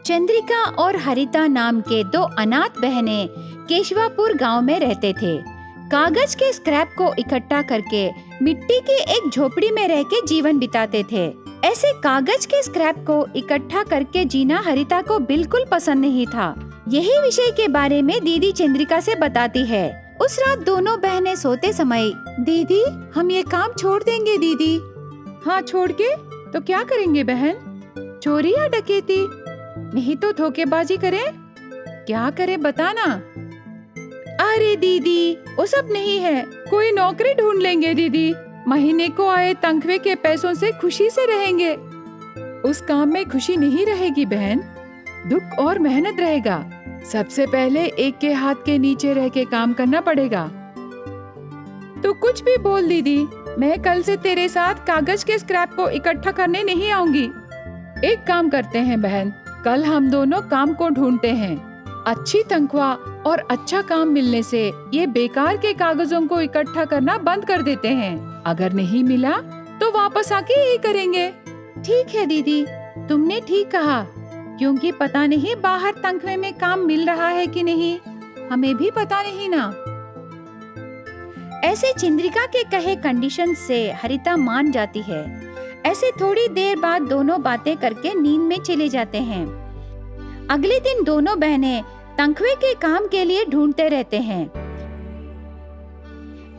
चंद्रिका और हरिता नाम के दो अनाथ बहनें केशवापुर गांव में रहते थे। कागज के स्क्रैप को इकट्ठा करके मिट्टी की एक झोपड़ी में रह के जीवन बिताते थे। ऐसे कागज के स्क्रैप को इकट्ठा करके जीना हरिता को बिल्कुल पसंद नहीं था। यही विषय के बारे में दीदी चंद्रिका से बताती है। उस रात दोनों बहनें सोते समय, दीदी हम ये काम छोड़ देंगे दीदी। हाँ छोड़ के तो क्या करेंगे बहन? चोरी या डकैती? नहीं तो धोखेबाजी करें? क्या करें बताना। अरे दीदी वो सब नहीं है, कोई नौकरी ढूंढ लेंगे दीदी। महीने को आए तनख्वाह के पैसों से खुशी से रहेंगे। उस काम में खुशी नहीं रहेगी बहन, दुख और मेहनत रहेगा। सबसे पहले एक के हाथ के नीचे रह के काम करना पड़ेगा। तो कुछ भी बोल दीदी, मैं कल से तेरे साथ कागज के स्क्रैप को इकट्ठा करने नहीं आऊंगी। एक काम करते हैं बहन, कल हम दोनों काम को ढूंढते हैं। अच्छी तनख्वाह और अच्छा काम मिलने से ये बेकार के कागजों को इकट्ठा करना बंद कर देते हैं। अगर नहीं मिला तो वापस आके यही करेंगे। ठीक है दीदी, तुमने ठीक कहा, क्योंकि पता नहीं बाहर तनख्वाह में काम मिल रहा है कि नहीं, हमें भी पता नहीं ना। ऐसे चंद्रिका के कहे कंडीशन से हरिता मान जाती है। ऐसे थोड़ी देर बाद दोनों बातें करके नींद में चले जाते हैं। अगले दिन दोनों बहनें तनख्वाह के काम के लिए ढूंढते रहते हैं।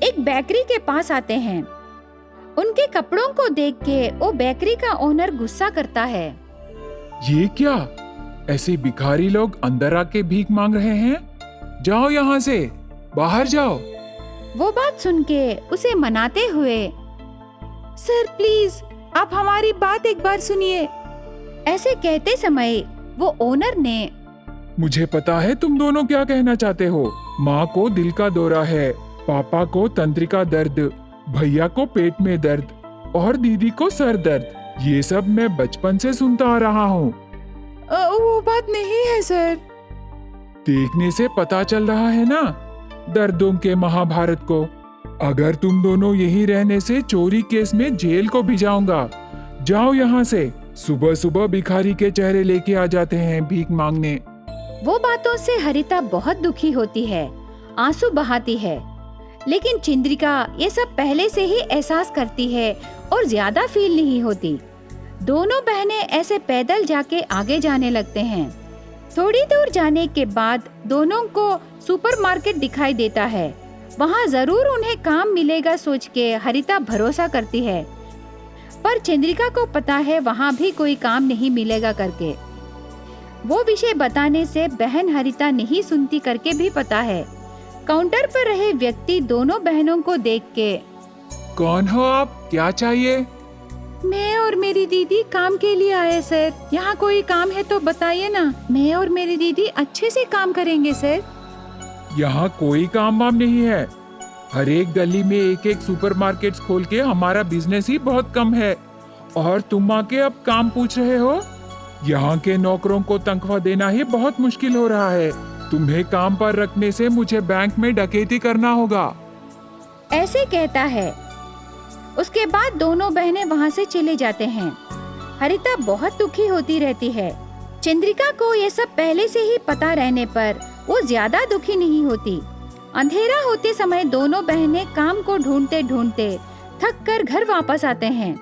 एक बेकरी के पास आते हैं। उनके कपड़ों को देख के वो बेकरी का ओनर गुस्सा करता है। ये क्या, ऐसे भिखारी लोग अंदर आके भीख मांग रहे हैं? जाओ यहाँ से, बाहर जाओ। वो बात सुन के उसे मनाते हुए, सर प्लीज आप हमारी बात एक बार सुनिए। ऐसे कहते समय वो ओनर ने, मुझे पता है तुम दोनों क्या कहना चाहते हो। माँ को दिल का दौरा है, पापा को तंत्रिका दर्द, भैया को पेट में दर्द और दीदी को सर दर्द। ये सब मैं बचपन से सुनता आ रहा हूँ। वो बात नहीं है सर। देखने से पता चल रहा है ना दर्दों के महाभारत को। अगर तुम दोनों यही रहने से चोरी केस में जेल को भी जाऊंगा। जाओ यहाँ से। सुबह सुबह भिखारी के चेहरे लेके आ जाते हैं भीख मांगने। वो बातों से हरिता बहुत दुखी होती है, आंसू बहाती है। लेकिन चंद्रिका ये सब पहले से ही एहसास करती है और ज्यादा फील नहीं होती। दोनों बहनें ऐसे पैदल जाके आगे जाने लगते हैं। थोड़ी दूर जाने के बाद दोनों को सुपरमार्केट दिखाई देता है। वहाँ जरूर उन्हें काम मिलेगा सोच के हरिता भरोसा करती है, पर चंद्रिका को पता है वहाँ भी कोई काम नहीं मिलेगा करके। वो विषय बताने से बहन हरिता नहीं सुनती करके भी पता है। काउंटर पर रहे व्यक्ति दोनों बहनों को देख के, कौन हो आप, क्या चाहिए? मैं और मेरी दीदी काम के लिए आए सर। यहाँ कोई काम है तो बताइए ना, मैं और मेरी दीदी अच्छे से काम करेंगे सर। यहाँ कोई काम वाम नहीं है। हर एक गली में एक एक सुपरमार्केट खोल के हमारा बिजनेस ही बहुत कम है, और तुम आके अब काम पूछ रहे हो। यहाँ के नौकरों को तनख्वाह देना ही बहुत मुश्किल हो रहा है। तुम्हें काम पर रखने से मुझे बैंक में डकैती करना होगा। ऐसे कहता है। उसके बाद दोनों बहनें वहाँ से चले जाते हैं। हरिता बहुत दुखी होती रहती है। चंद्रिका को ये सब पहले से ही पता रहने पर वो ज्यादा दुखी नहीं होती। अंधेरा होते समय दोनों बहनें काम को ढूंढते ढूंढते थक कर घर वापस आते हैं।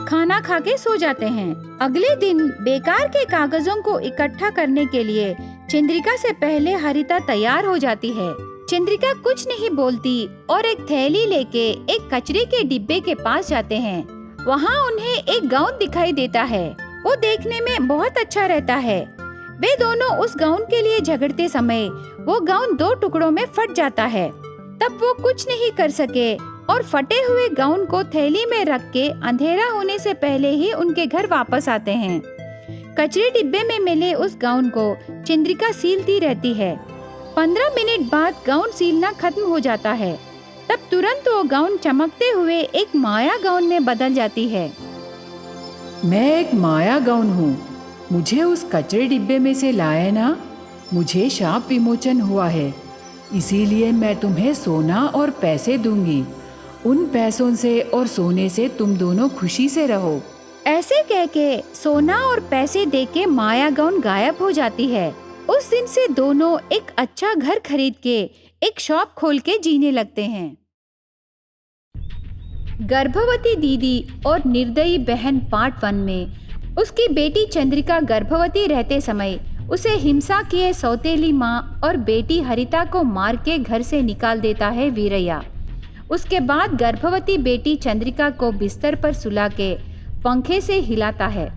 खाना खा के सो जाते हैं। अगले दिन बेकार के कागजों को इकट्ठा करने के लिए चंद्रिका से पहले हरिता तैयार हो जाती है। चंद्रिका कुछ नहीं बोलती और एक थैली लेके एक कचरे के डिब्बे के पास जाते हैं। वहाँ उन्हें एक गाउन दिखाई देता है। वो देखने में बहुत अच्छा रहता है। वे दोनों उस गाउन के लिए झगड़ते समय वो गाउन दो टुकड़ों में फट जाता है। तब वो कुछ नहीं कर सके और फटे हुए गाउन को थैली में रख के अंधेरा होने से पहले ही उनके घर वापस आते हैं। कचरे डिब्बे में मिले उस गाउन को चंद्रिका सीलती रहती है। 15 मिनट बाद गाउन सीलना खत्म हो जाता है। तब तुरंत वो गाउन चमकते हुए एक माया गाउन में बदल जाती है। मैं एक माया गाउन हूँ, मुझे उस कचरे डिब्बे में से लाए ना। मुझे शाप विमोचन हुआ है, इसीलिए मैं तुम्हें सोना और पैसे दूंगी। उन पैसों से और सोने से तुम दोनों खुशी से रहो। ऐसे कह के सोना और पैसे देके माया गौन गायब हो जाती है। उस दिन से दोनों एक अच्छा घर खरीद के एक शॉप खोल के जीने लगते हैं। गर्भवती दीदी और निर्दयी बहन पार्ट 1 में उसकी बेटी चंद्रिका गर्भवती रहते समय उसे हिंसा किए सौतेली माँ और बेटी हरिता को मार के घर से निकाल देता है वीरैया। उसके बाद गर्भवती बेटी चंद्रिका को बिस्तर पर सुला के पंखे से हिलाता है।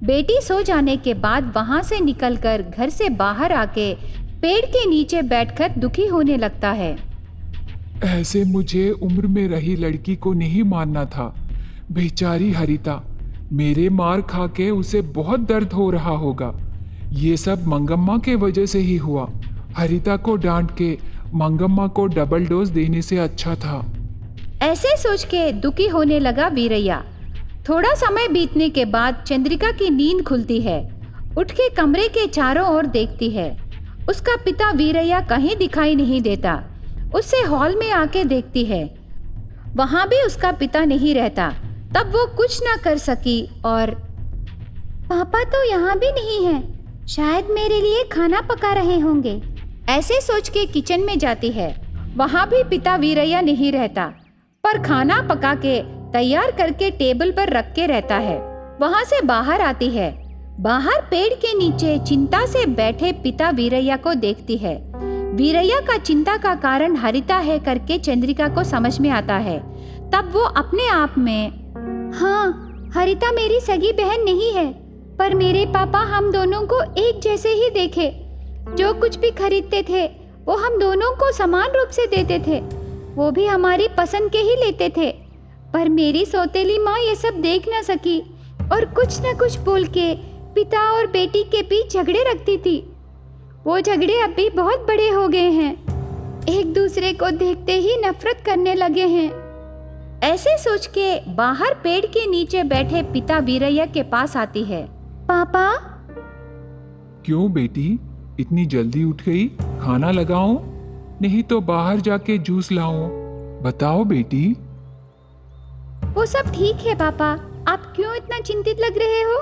बेटी सो जाने के बाद वहां से निकलकर घर से बाहर आके पेड़ के नीचे बैठकर दुखी होने लगता है। ऐसे मुझे उम्र में रही लड़की को नहीं मानना था। बेचारी हरिता, मेरे मार खा के उसे बहुत दर्द हो रहा होगा। ये सब मंगम्मा के वजह से ही हुआ। हरिता को डांट के मंगम्मा को डबल डोज देने से अच्छा था। ऐसे सोच के दुखी होने लगा वीरैया। थोड़ा समय बीतने के बाद चंद्रिका की नींद खुलती है। उठ के कमरे के चारों ओर देखती है। उसका पिता वीरैया कहीं दिखाई नहीं देता। उससे हॉल में आके देखती है, वहां भी उसका पिता नहीं रहता। तब वो कुछ ना कर सकी और पापा तो यहाँ भी नहीं है, शायद मेरे लिए खाना पका रहे होंगे, ऐसे सोच के किचन में जाती है। वहां भी पिता वीरैया नहीं रहता, पर खाना पका के तैयार करके टेबल पर रख के रहता है। वहां से बाहर आती है। बाहर पेड़ के नीचे चिंता से बैठे पिता वीरैया को देखती है। वीरैया का चिंता का कारण हरिता है करके चंद्रिका को समझ में आता है। तब वो अपने आप में, हाँ, हरिता मेरी सगी बहन नहीं है, पर मेरे पापा हम दोनों को एक जैसे ही देखे। जो कुछ भी खरीदते थे वो हम दोनों को समान रूप से देते थे। वो भी हमारी पसंद के ही लेते थे। पर मेरी सौतेली माँ ये सब देख ना सकी और कुछ न कुछ बोल के पिता और बेटी के बीच झगड़े रखती थी। वो झगड़े अभी बहुत बड़े हो गए हैं, एक दूसरे को देखते ही नफरत करने लगे हैं। ऐसे सोच के बाहर पेड़ के नीचे बैठे पिता वीरैया के पास आती है। पापा। क्यों बेटी, इतनी जल्दी उठ गई? खाना लगाऊं? नहीं तो बाहर जाके जूस लाऊं? बताओ बेटी। वो सब ठीक है पापा, आप क्यों इतना चिंतित लग रहे हो?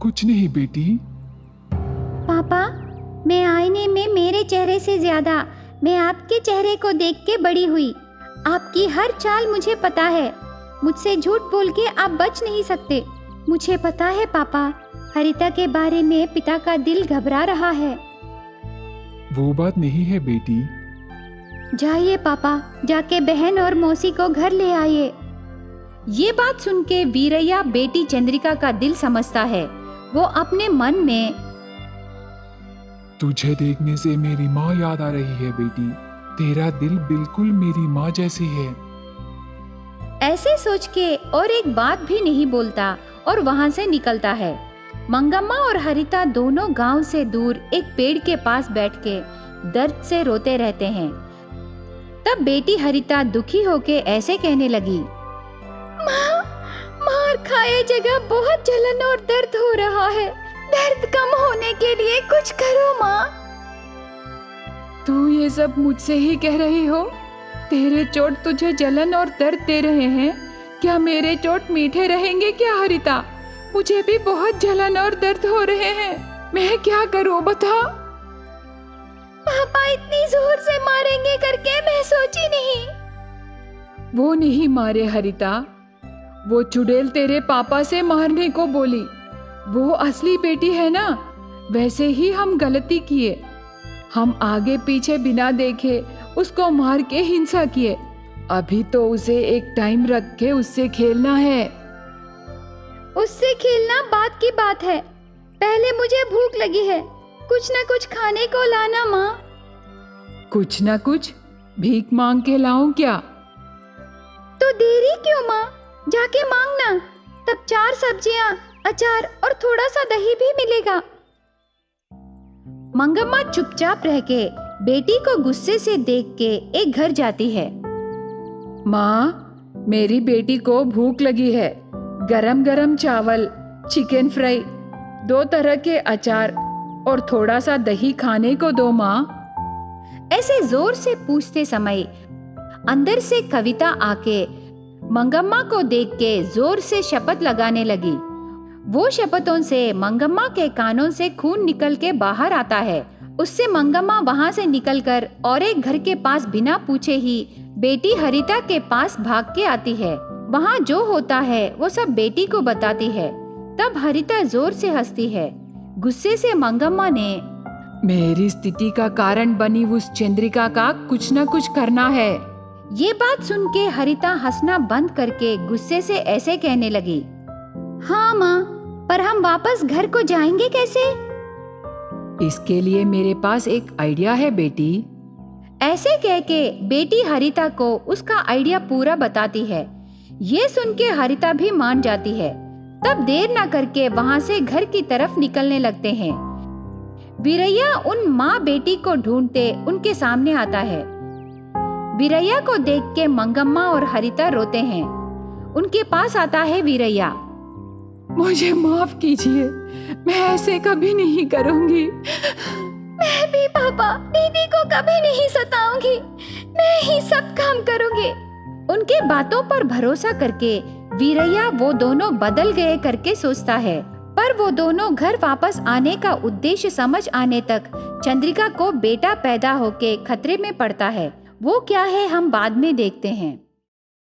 कुछ नहीं बेटी। पापा, मैं आईने में मेरे चेहरे से ज्यादा मैं आपके चेहरे को देख के बड़ी हुई। आपकी हर चाल मुझे पता है। मुझसे झूठ बोल के आप बच नहीं सकते। मुझे पता है पापा, हरिता के बारे में पिता का दिल घबरा रहा है। वो बात नहीं है बेटी। जाइए पापा, जाके बहन और मौसी को घर ले आइए। ये बात सुन के वीरैया बेटी चंद्रिका का दिल समझता है। वो अपने मन में, तुझे देखने से मेरी माँ याद आ रही है बेटी। तेरा दिल बिल्कुल मेरी माँ जैसी है। ऐसे सोच के और एक बात भी नहीं बोलता और वहां से निकलता है। मंगम्मा और हरिता दोनों गांव से दूर एक पेड़ के पास बैठ के दर्द से रोते रहते हैं। तब बेटी हरिता दुखी होके ऐसे कहने लगी, माँ, मार खाए जगह बहुत जलन और दर्द हो रहा है। दर्द कम होने के लिए कुछ करो माँ। तू ये सब मुझसे ही कह रही हो? तेरे चोट तुझे जलन और दर्द दे रहे हैं। क्या मेरे चोट मीठे रहेंगे क्या हरिता? मुझे भी बहुत जलन और दर्द हो रहे हैं। मैं क्या करूं बता? पापा इतनी जोर से मारेंगे करके मैं सोची नहीं। वो नहीं मारे हरिता, वो चुड़ैल तेरे पापा से मारने को बोली। वो असली बेटी है ना, वैसे ही हम गलती किए। हम आगे पीछे बिना देखे उसको मार के हिंसा किए। अभी तो उसे एक टाइम रख के उससे खेलना है। उससे खेलना बात की बात है। पहले मुझे भूख लगी है, कुछ न कुछ खाने को लाना माँ। कुछ न कुछ? भीख मांग के लाऊं क्या? तो देरी क्यों माँ, जाके मांगना। तब 4 सब्जियां, अचार और थोड़ा सा दही भी मिलेगा। मंगम्मा चुपचाप रह के बेटी को गुस्से से देख के एक घर जाती है। माँ, मेरी बेटी को भूख लगी है। गरम गरम चावल, चिकन फ्राई, 2 तरह के अचार और थोड़ा सा दही खाने को दो माँ। ऐसे जोर से पूछते समय अंदर से कविता आके मंगम्मा को देख के जोर से शपथ लगाने लगी। वो शपथों से मंगम्मा के कानों से खून निकल के बाहर आता है। उससे मंगम्मा वहाँ से निकलकर और एक घर के पास बिना पूछे ही बेटी हरिता के पास भाग के आती है। वहाँ जो होता है वो सब बेटी को बताती है। तब हरिता जोर से हंसती है। गुस्से से मंगम्मा ने मेरी स्थिति का कारण बनी उस चंद्रिका का कुछ न कुछ करना है। ये बात सुन के हरिता हंसना बंद करके गुस्से से ऐसे कहने लगी, हाँ माँ, पर हम वापस घर को जाएंगे कैसे? इसके लिए मेरे पास एक आइडिया है बेटी। ऐसे कह के बेटी हरिता को उसका आइडिया पूरा बताती है। ये सुन के हरिता भी मान जाती है। तब देर ना करके वहाँ से घर की तरफ निकलने लगते हैं। वीरैया उन माँ बेटी को ढूंढते उनके सामने आता है। वीरैया को देख के मंगम्मा और हरिता रोते हैं। उनके पास आता है वीरैया। मुझे माफ कीजिए, मैं ऐसे कभी नहीं करूंगी। मैं भी पापा दीदी को कभी नहीं सताऊंगी। मैं ही सब काम करूंगी। उनके बातों पर भरोसा करके वीरैया वो दोनों बदल गए करके सोचता है। पर वो दोनों घर वापस आने का उद्देश्य समझ आने तक चंद्रिका को बेटा पैदा होके खतरे में पड़ता है। वो क्या है हम बाद में देखते हैं।